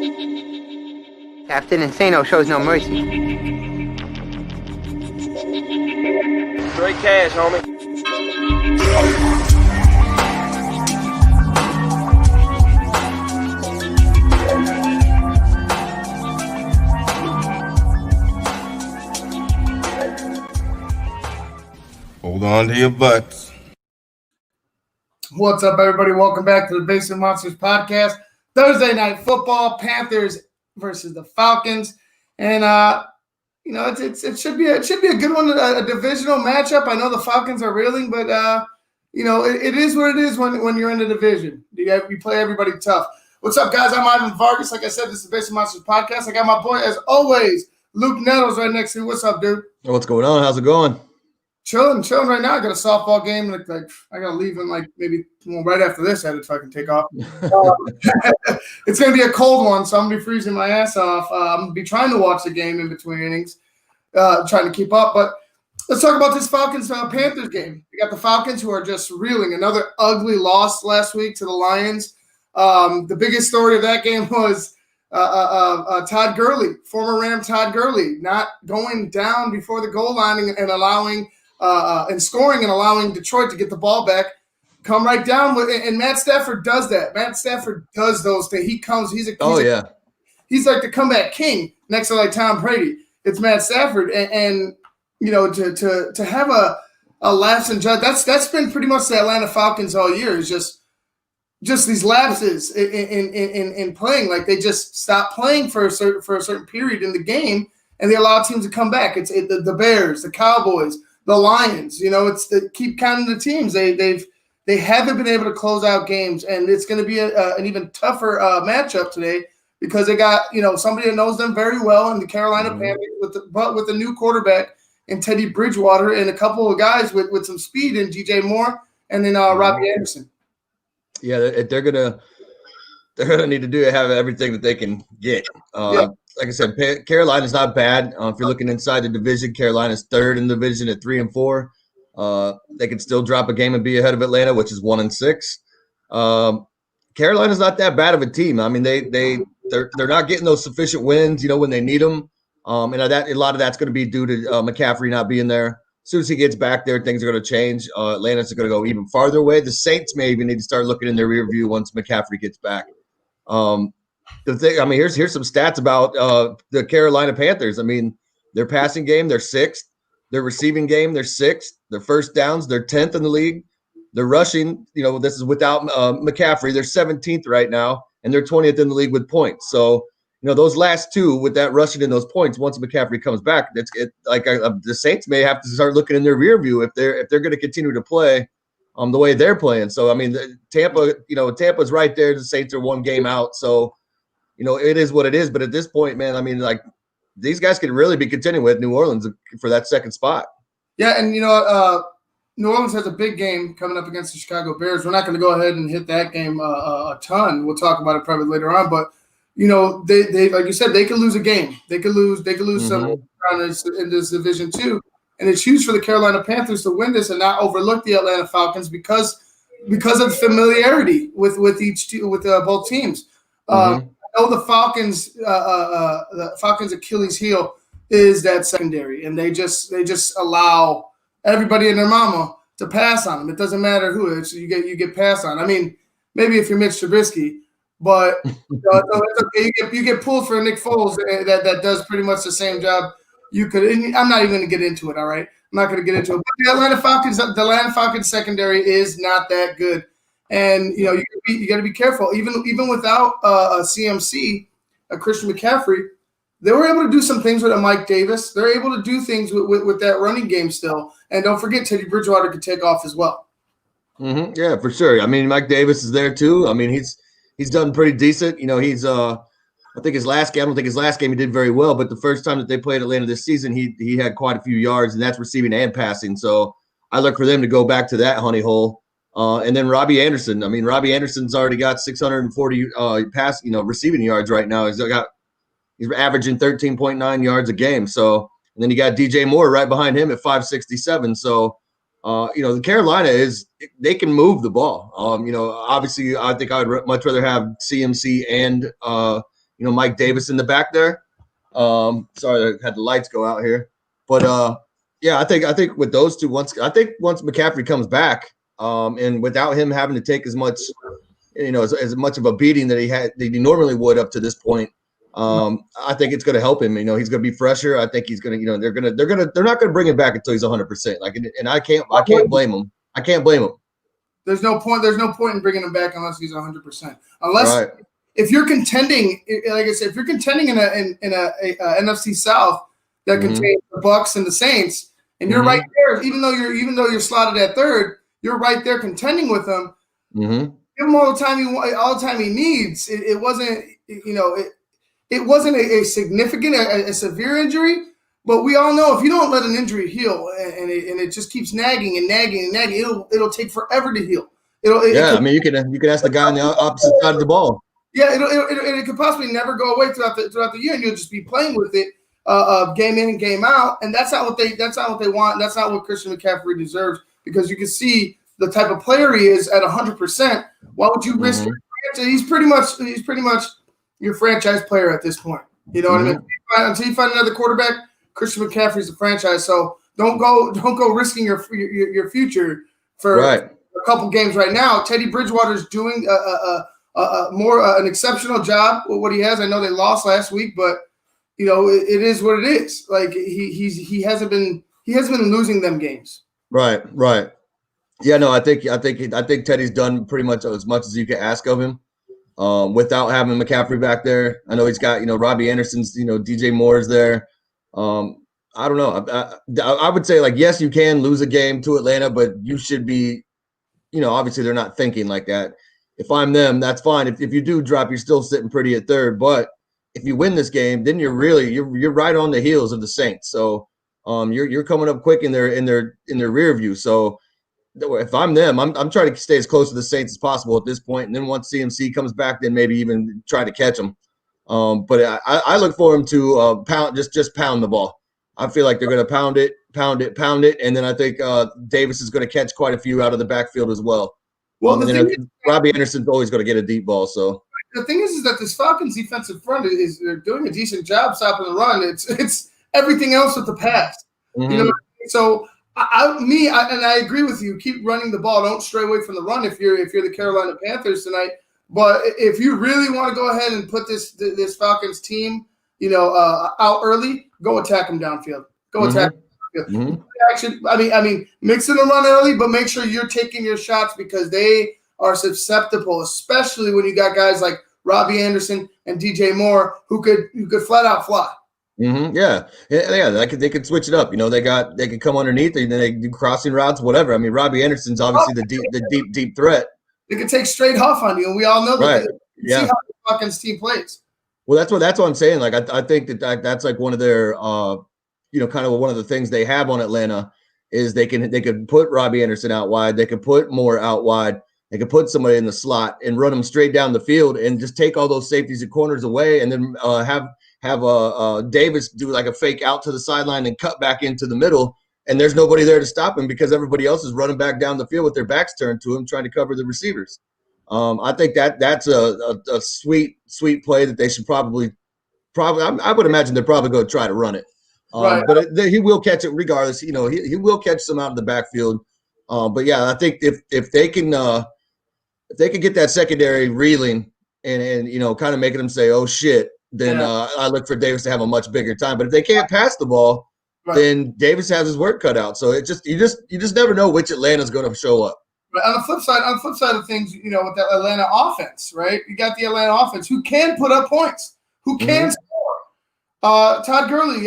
Captain Insano shows no mercy. Straight cash, homie. Hold on to your butts. What's up, everybody? Welcome back to the Basement Monsters podcast. Thursday night football, Panthers versus the Falcons, and it should be a good one, a divisional matchup. I know the Falcons are reeling, but it is what it is when you're in the division. You play everybody tough. What's up, guys? I'm Ivan Vargas. Like I said, this is the Basement Monsters podcast. I got my boy, as always, Luke Nettles right next to me. What's up, dude? What's going on? How's it going? Chilling right now. I got a softball game. Like I got to leave in maybe right after this. I had to fucking take off. It's going to be a cold one, so I'm going to be freezing my ass off. I'm going to be trying to watch the game in between innings, trying to keep up. But let's talk about this Falcons-Panthers game. We got the Falcons, who are just reeling. Another ugly loss last week to the Lions. The biggest story of that game was Todd Gurley, former Ram Todd Gurley, not going down before the goal line and allowing and scoring and allowing Detroit to get the ball back, come right down with, and Matt Stafford does that. Matt Stafford does those things. He comes. He's like the comeback king next to like Tom Brady. It's Matt Stafford, and to have a lapse in judge. That's been pretty much the Atlanta Falcons all year. Is just these lapses in playing. Like they just stop playing for a certain period in the game, and they allow teams to come back. It's the Bears, the Cowboys, the Lions. Keep counting the teams. They haven't been able to close out games, and it's going to be an even tougher matchup today because they got somebody that knows them very well in the Carolina Panthers with the new quarterback and Teddy Bridgewater and a couple of guys with some speed in DJ Moore and then Robbie Anderson. Yeah, they're gonna need to have everything that they can get. Like I said, Carolina's not bad. If you're looking inside the division, Carolina's third in the division at 3-4. They could still drop a game and be ahead of Atlanta, which is 1-6. Carolina's not that bad of a team. I mean, they're not getting those sufficient wins, when they need them. And a lot of that's going to be due to McCaffrey not being there. As soon as he gets back there, things are going to change. Atlanta's going to go even farther away. The Saints may even need to start looking in their rear view once McCaffrey gets back. Here's some stats about the Carolina Panthers. I mean, their passing game, they're 6th. Their receiving game, they're 6th. Their first downs, they're 10th in the league. Their rushing, this is without McCaffrey. They're 17th right now, and they're 20th in the league with points. So, those last two with that rushing and those points, once McCaffrey comes back, the Saints may have to start looking in their rear view if they're going to continue to play the way they're playing. So, I mean, Tampa's right there. The Saints are one game out. So, it is what it is. But at this point, man, I mean, these guys could really be contending with New Orleans for that second spot. Yeah, and, New Orleans has a big game coming up against the Chicago Bears. We're not going to go ahead and hit that game a ton. We'll talk about it probably later on. But, they like you said, they could lose a game. They could lose some in this division too. And it's huge for the Carolina Panthers to win this and not overlook the Atlanta Falcons because of familiarity with both teams. I know the Falcons' Achilles heel is that secondary, and they just allow everybody and their mama to pass on them. It doesn't matter who it is, you get passed on. I mean, maybe if you're Mitch Trubisky, but it's okay. You get pulled for Nick Foles that does pretty much the same job. You could. I'm not even going to get into it. All right, I'm not going to get into it. But the Atlanta Falcons secondary is not that good, and you got to be careful. Even without a CMC, a Christian McCaffrey, they were able to do some things with a Mike Davis. They're able to do things with that running game still. And don't forget, Teddy Bridgewater could take off as well. Mm-hmm. Yeah, for sure. I mean, Mike Davis is there too. I mean, he's done pretty decent. He's I think his last game. I don't think his last game he did very well, but the first time that they played Atlanta this season, he had quite a few yards, and that's receiving and passing. So I look for them to go back to that honey hole. And then Robbie Anderson. I mean, Robbie Anderson's already got 640 receiving yards right now. He's averaging 13.9 yards a game. So, and then you got DJ Moore right behind him at 567. So, the Carolina they can move the ball. Obviously I think I would much rather have CMC and, Mike Davis in the back there. Sorry, I had the lights go out here, but yeah, I think with those two, once McCaffrey comes back, and without him having to take as much, as much of a beating that he normally would up to this point, I think it's going to help him. He's going to be fresher. I think he's going to, they're not going to bring him back until he's 100%. And I can't blame him. I can't blame him. There's no point in bringing him back unless he's 100%. Unless if you're contending, like I said, if you're contending in a NFC South that contains the Bucs and the Saints, and you're right there, even though you're slotted at third, you're right there contending with them. Give him all the time he needs. It wasn't, it wasn't a significant, a severe injury, but we all know if you don't let an injury heal and it just keeps nagging and nagging and nagging, it'll take forever to heal. You can ask the guy on the opposite side of the ball. Yeah, it could possibly never go away throughout the year, and you'll just be playing with it game in and game out, and that's not what they want. That's not what Christian McCaffrey deserves, because you can see the type of player he is at 100%. Why would you risk? He's pretty much your franchise player at this point. You know what I mean? Until you find another quarterback, Christian McCaffrey's a franchise. So don't go risking your future for a couple games right now. Teddy Bridgewater's doing an exceptional job with what he has. I know they lost last week, but it is what it is. Like he hasn't been losing them games. Right. Yeah, no, I think Teddy's done pretty much as you can ask of him. Without having McCaffrey back there. I know he's got, Robbie Anderson's, DJ Moore's there. I don't know. I would say, like, yes, you can lose a game to Atlanta, but you should be, obviously they're not thinking like that. If I'm them, that's fine. If you do drop, you're still sitting pretty at third. But if you win this game, then you're right on the heels of the Saints. So you're coming up quick in their rear view. So if I'm them, I'm trying to stay as close to the Saints as possible at this point. And then once CMC comes back, then maybe even try to catch them. But I look for him to pound the ball. I feel like they're going to pound it. And then I think Davis is going to catch quite a few out of the backfield as well. Well, Robbie Anderson's always going to get a deep ball. So the thing is that this Falcons defensive front they're doing a decent job stopping the run. It's everything else with the pass. So I agree with you. Keep running the ball. Don't stray away from the run if you're the Carolina Panthers tonight. But if you really want to go ahead and put this Falcons team, out early, go attack them downfield. Go attack them downfield. Actually, mix in the run early, but make sure you're taking your shots, because they are susceptible, especially when you got guys like Robbie Anderson and DJ Moore who could flat out fly. Yeah. They could switch it up. They could come underneath, and then they do crossing routes, whatever. I mean, Robbie Anderson's obviously the deep threat. They could take straight huff on you, and we all know that. See how the Falcons team plays. Well, that's what I'm saying. Like, I think that's like one of their, kind of one of the things they have on Atlanta is they could put Robbie Anderson out wide. They could put Moore out wide. They could put somebody in the slot and run them straight down the field and just take all those safeties and corners away, and then have Davis do like a fake out to the sideline and cut back into the middle, and there's nobody there to stop him because everybody else is running back down the field with their backs turned to him, trying to cover the receivers. I think that's a sweet play that they should probably I would imagine they're probably going to try to run it. But he will catch it regardless. He will catch some out of the backfield. But yeah, I think if they can get that secondary reeling and kind of making them say, oh shit, then I look for Davis to have a much bigger time. But if they can't pass the ball, then Davis has his work cut out. So you just never know which Atlanta's going to show up. But on the flip side of things, with that Atlanta offense, right? You got the Atlanta offense who can put up points, who can score. Todd Gurley,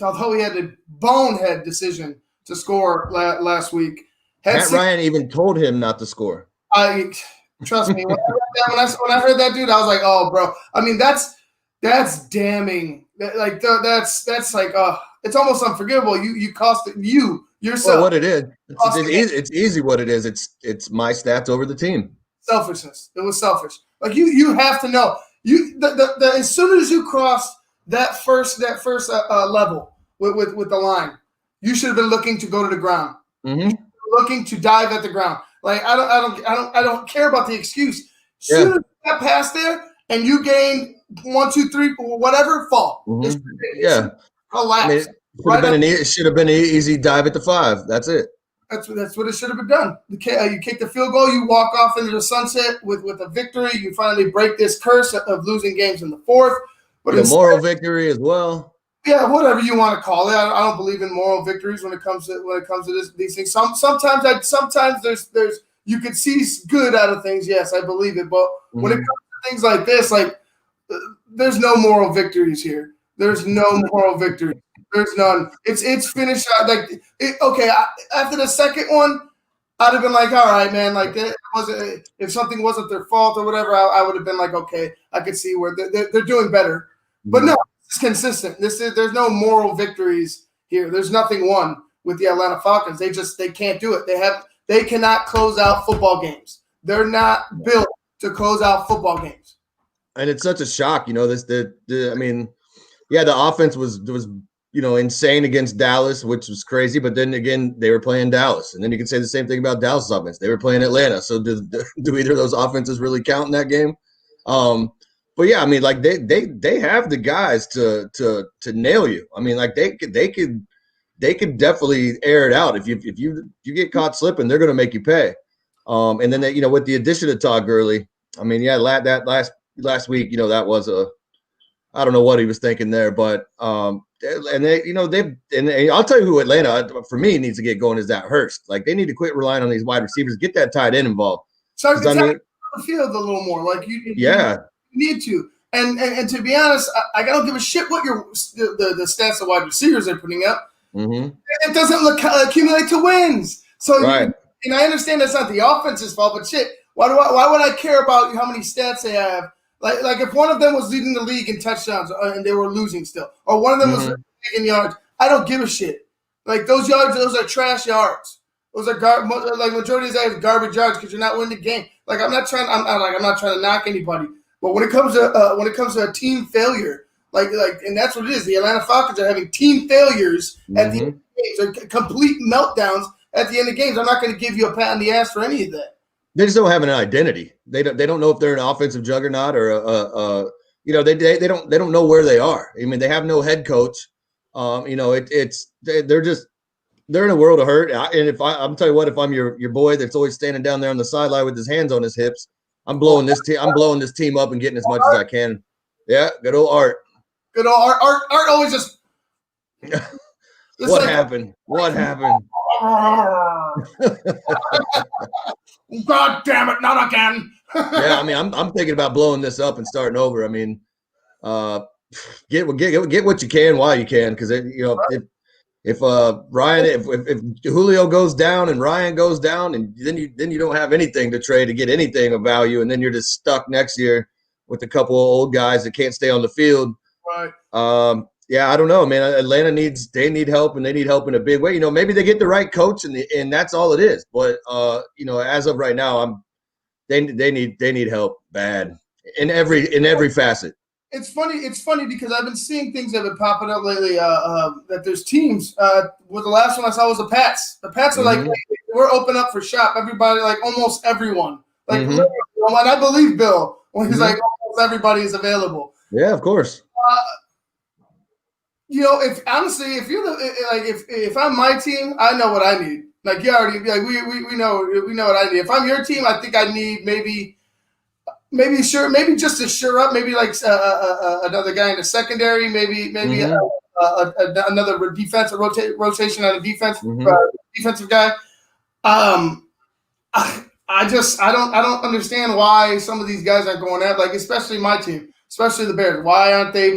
although he had a bonehead decision to score last week, Matt Ryan even told him not to score. Trust me, when I heard that, dude, I was like, oh, bro. I mean, that's damning. That's like, it's almost unforgivable. You cost you yourself. Well, what it is, it's easy. What it is, it's my stats over the team. Selfishness. It was selfish. Like you have to know. As soon as you crossed that first level with the line, you should have been looking to go to the ground. Looking to dive at the ground. Like I don't care about the excuse. Soon as you got past there and you gained 1, 2, 3, whatever, fall. Mm-hmm. Yeah. Relax. I mean, it should have been an easy dive at the 5. That's it. That's what it should have been done. You kick the field goal, you walk off into the sunset with a victory. You finally break this curse of losing games in the 4th. But a moral victory as well. Yeah, whatever you want to call it. I don't believe in moral victories when it comes to these things. Sometimes there's you could see good out of things. Yes, I believe it. But when it comes to things like this, like there's no moral victories here. There's no moral victory. There's none. It's finished. After the second one, I'd have been like, all right, man. Like it wasn't. If something wasn't their fault or whatever, I would have been like, okay, I could see where they're doing better. But no, it's consistent. There's no moral victories here. There's nothing won with the Atlanta Falcons. They can't do it. They cannot close out football games. They're not built to close out football games. And it's such a shock, the offense was insane against Dallas, which was crazy. But then again, they were playing Dallas, and then you can say the same thing about Dallas' offense. They were playing Atlanta. So do either of those offenses really count in that game? But yeah, I mean, like they have the guys to nail you. I mean, like they could definitely air it out. If you get caught slipping, they're going to make you pay. And then with the addition of Todd Gurley, I mean, yeah, that last week, that was I don't know what he was thinking there, but and I'll tell you who Atlanta for me needs to get going is that Hurst. Like they need to quit relying on these wide receivers, get that tight end involved. So it's the field a little more, like you need to. And to be honest, I don't give a shit what the stats of wide receivers are putting up. Mm-hmm. It doesn't accumulate to wins. So right. And I understand that's not the offense's fault, but shit, why would I care about how many stats they have? Like if one of them was leading the league in touchdowns and they were losing still, or one of them was taking yards, I don't give a shit. Like those yards, those are trash yards. Those are majority of that is garbage yards because you're not winning the game. Like I'm not trying to knock anybody, but when it comes to a team failure, and that's what it is. The Atlanta Falcons are having team failures at the end of games, or complete meltdowns at the end of games. I'm not going to give you a pat on the ass for any of that. They just don't have an identity. They don't know if they're an offensive juggernaut or they don't know where they are. I mean, they have no head coach. They're in a world of hurt. And I'm telling you what, if I'm your boy that's always standing down there on the sideline with his hands on his hips, I'm blowing this team up and getting as much as I can. Yeah, good old Art. Good old Art always just. What happened? God damn it! Not again. Yeah, I mean, I'm thinking about blowing this up and starting over. I mean, get what you can while you can, because if Julio goes down and Ryan goes down, and then you don't have anything to trade to get anything of value, and then you're just stuck next year with a couple of old guys that can't stay on the field. Right. Yeah, I don't know, man. Atlanta need help, and they need help in a big way. Maybe they get the right coach, and that's all it is. But as of right now, they need help bad in every facet. It's funny because I've been seeing things that have been popping up lately. That there's teams. The last one I saw was the Pats. The Pats are like, we're open up for shop. Everybody, like almost everyone. Like, and I believe Bill when he's like, almost everybody is available. Yeah, of course. If I'm my team, I know what I need. Like you already, like we know what I need. If I'm your team, I think I need maybe just to shore up, maybe like another guy in the secondary, maybe another defensive rotation on a defensive guy. I don't understand why some of these guys aren't going at, like, especially my team, especially the Bears. Why aren't they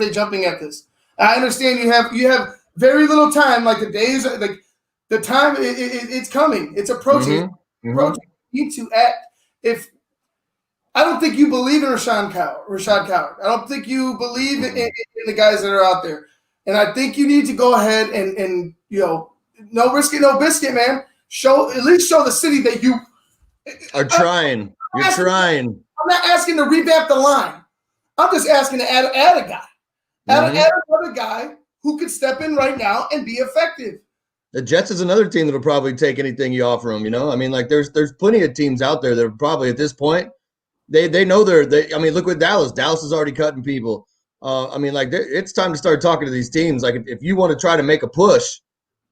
jumping at this? I understand you have very little time. Like the days, like the time, it's coming. It's approaching. You need to act. I don't think you believe in Rashad Coward. I don't think you believe in the guys that are out there. And I think you need to go ahead and no risk it, no biscuit, man. At least show the city that you are trying. You're trying. I'm not asking to revamp the line. I'm just asking to add a guy. Add another guy who could step in right now and be effective. The Jets is another team that'll probably take anything you offer them. I mean, like there's plenty of teams out there that are probably at this point They know I mean, look at Dallas. Dallas is already cutting people. I mean, like it's time to start talking to these teams. Like if you want to try to make a push,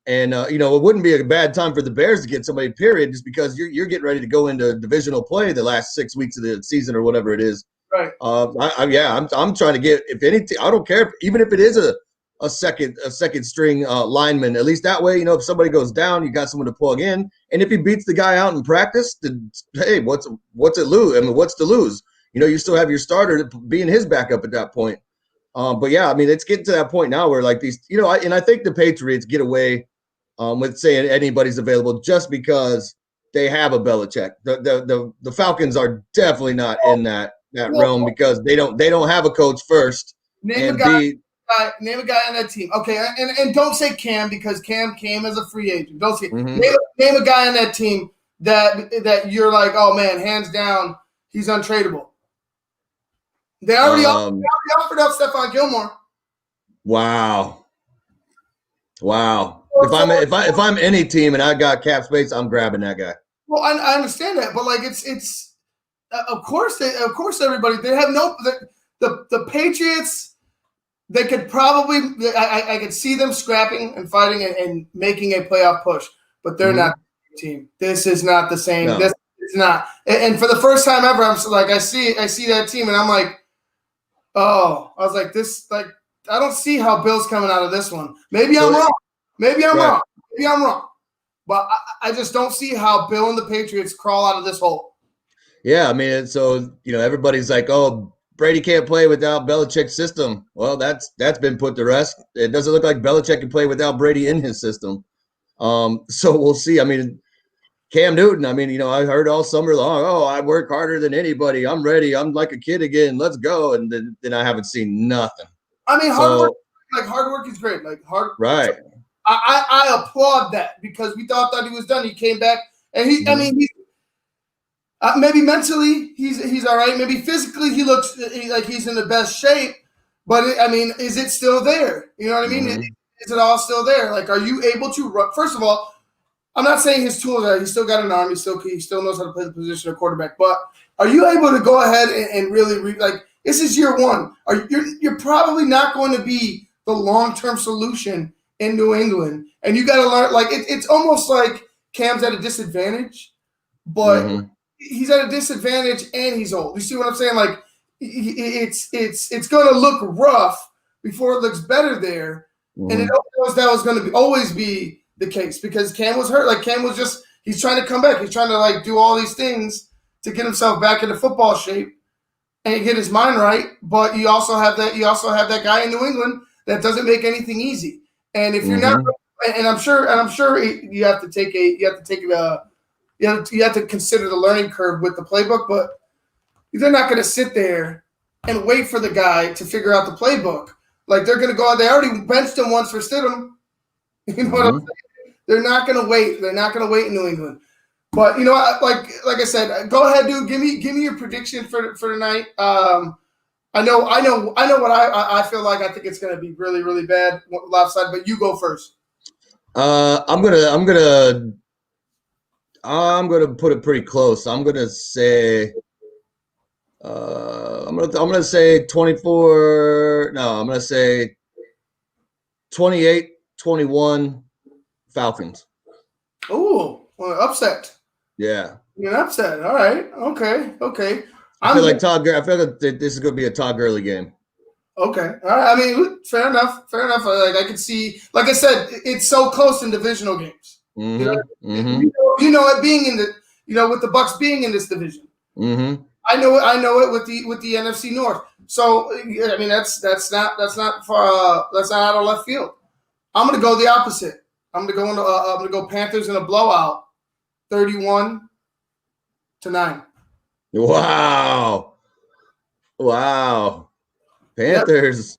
and you know, it wouldn't be a bad time for the Bears to get somebody. Period, just because you're getting ready to go into divisional play the last 6 weeks of the season or whatever it is. Right. I'm trying to get, if any, I don't care, even if it is a second string lineman. At least that way, you know, if somebody goes down, you got someone to plug in. And if he beats the guy out in practice, then hey, what's it lose? I mean, what's to lose? You know, you still have your starter being his backup at that point. But yeah, I mean, it's getting to that point now where like these, you know, and I think the Patriots get away with saying anybody's available just because they have a Belichick. The Falcons are definitely not in that realm because they don't have a coach first. Name a guy on that team. Okay, and don't say Cam because Cam came as a free agent. Don't say name a guy on that team that you're like, oh man, hands down, he's untradeable. They already offered up Stephon Gilmore. Wow. If I'm any team and I got cap space, I'm grabbing that guy. Well, I understand that, but like it's of course everybody they have the Patriots. They could probably I could see them scrapping and fighting and making a playoff push, but they're not the same team. This is not the same. No. This is not. And for the first time ever, I'm like I see that team and I'm like, oh, I was like this like I don't see how Bill's coming out of this one. Maybe I'm wrong. Maybe I'm wrong. But I just don't see how Bill and the Patriots crawl out of this hole. Yeah, I mean, so you know, everybody's like, "Oh, Brady can't play without Belichick's system." Well, that's been put to rest. It doesn't look like Belichick can play without Brady in his system. So we'll see. I mean, Cam Newton. I mean, you know, I heard all summer long, "Oh, I work harder than anybody. I'm ready. I'm like a kid again. Let's go." And then I haven't seen nothing. I mean, hard work is great. Like right. I applaud that because we thought he was done. He came back and I mean, maybe mentally he's all right. Maybe physically he looks like he's in the best shape. But I mean, is it still there? You know what I mean? Is it all still there? Like, are you able to run? First of all, I'm not saying his tools are. He's still got an arm. He still knows how to play the position of quarterback. But are you able to go ahead and really this is year one? You're probably not going to be the long-term solution in New England, and you got to learn. Like it's almost like Cam's at a disadvantage, but he's at a disadvantage and he's old. You see what I'm saying? Like it's going to look rough before it looks better there, and it that was going to always be the case because Cam was hurt. Like Cam was he's trying to come back. He's trying to like do all these things to get himself back into football shape and get his mind right. But you also have that guy in New England that doesn't make anything easy. And if you're not, and I'm sure you have to consider the learning curve with the playbook, but they're not going to sit there and wait for the guy to figure out the playbook. Like they're going to go out. They already benched him once for Stidham. You know what I'm saying? They're not going to wait. They're not going to wait in New England. But you know, like I said, go ahead, dude. Give me your prediction for tonight. I know what I feel like. I think it's going to be really, really bad lopsided. But you go first. I'm gonna put it pretty close. I'm gonna say. I'm gonna say 24. No, I'm gonna say 28-21 Falcons. Ooh, well, upset. Yeah. You're an upset. All right. Okay. I feel like this is going to be a Todd Gurley game. Okay. All right. I mean, fair enough. Like I could see, like I said, it's so close in divisional games. You know it being in with the Bucs being in this division. I know it with the NFC North. So I mean, that's not far. That's not out of left field. I'm going to go the opposite. I'm going to go Panthers in a blowout, 31-9. Wow. Panthers.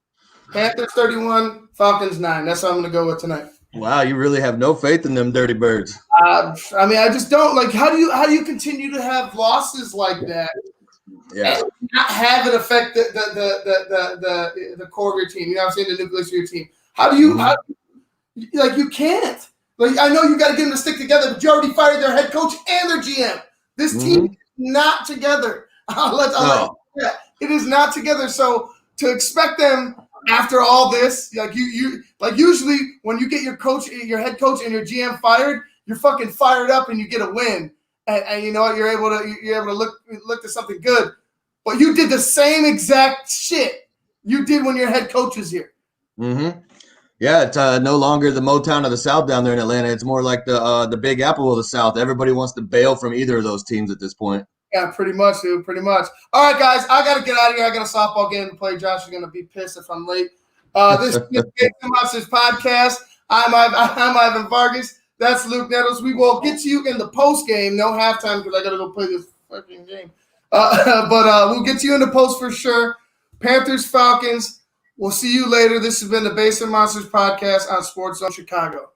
Yep. Panthers 31, Falcons 9. That's what I'm going to go with tonight. Wow, you really have no faith in them dirty birds. I mean, I just don't like. How do you continue to have losses like that? Yeah. And not have it affect the core of your team. You know what I'm saying? The nucleus of your team. How do you you can't. Like I know you got to get them to stick together, but you already fired their head coach and their GM. This team is not together. It is not together. So to expect them after all this, like you usually when you get your head coach and your GM fired, you're fucking fired up and you get a win, and you know what, you're able to look to something good. But you did the same exact shit you did when your head coach was here. Mm-hmm. Yeah, it's no longer the Motown of the South down there in Atlanta. It's more like the Big Apple of the South. Everybody wants to bail from either of those teams at this point. Yeah, pretty much, dude. Pretty much. All right, guys, I got to get out of here. I got a softball game to play. Josh is going to be pissed if I'm late. This is Big Monsters Podcast. I'm Ivan Vargas. That's Luke Nettles. We will get to you in the post game. No halftime because I got to go play this fucking game. But we'll get to you in the post for sure. Panthers-Falcons. We'll see you later. This has been the Basement Monsters Podcast on Sports Zone Chicago.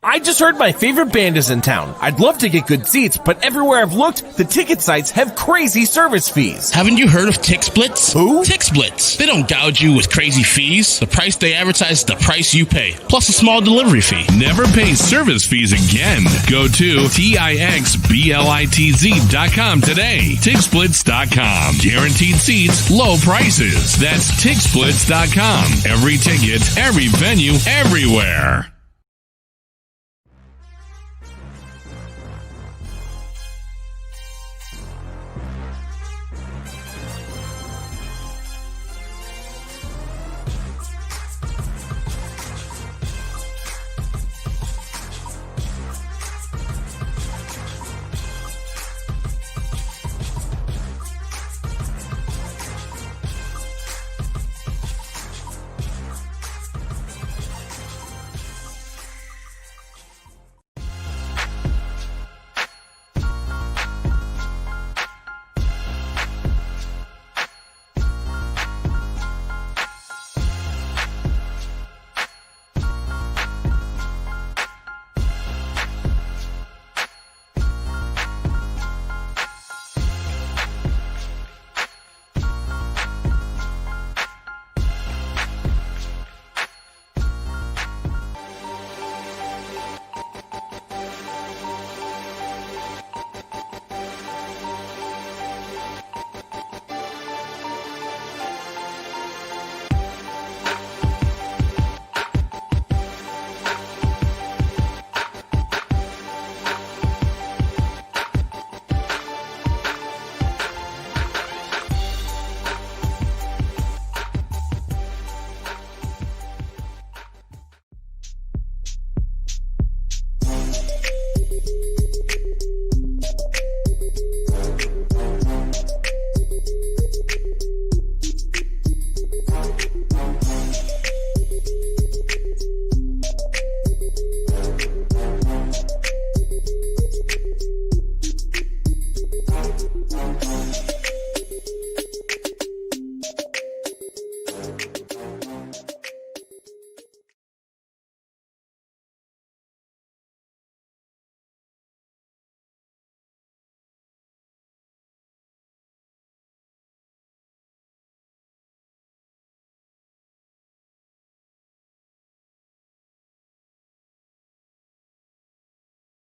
I just heard my favorite band is in town. I'd love to get good seats, but everywhere I've looked, the ticket sites have crazy service fees. Haven't you heard of TixSplits? Who? TixSplits. They don't gouge you with crazy fees. The price they advertise is the price you pay, plus a small delivery fee. Never pay service fees again. Go to TixSplits.com today. TixSplits.com. Guaranteed seats, low prices. That's TixSplits.com. Every ticket, every venue, everywhere.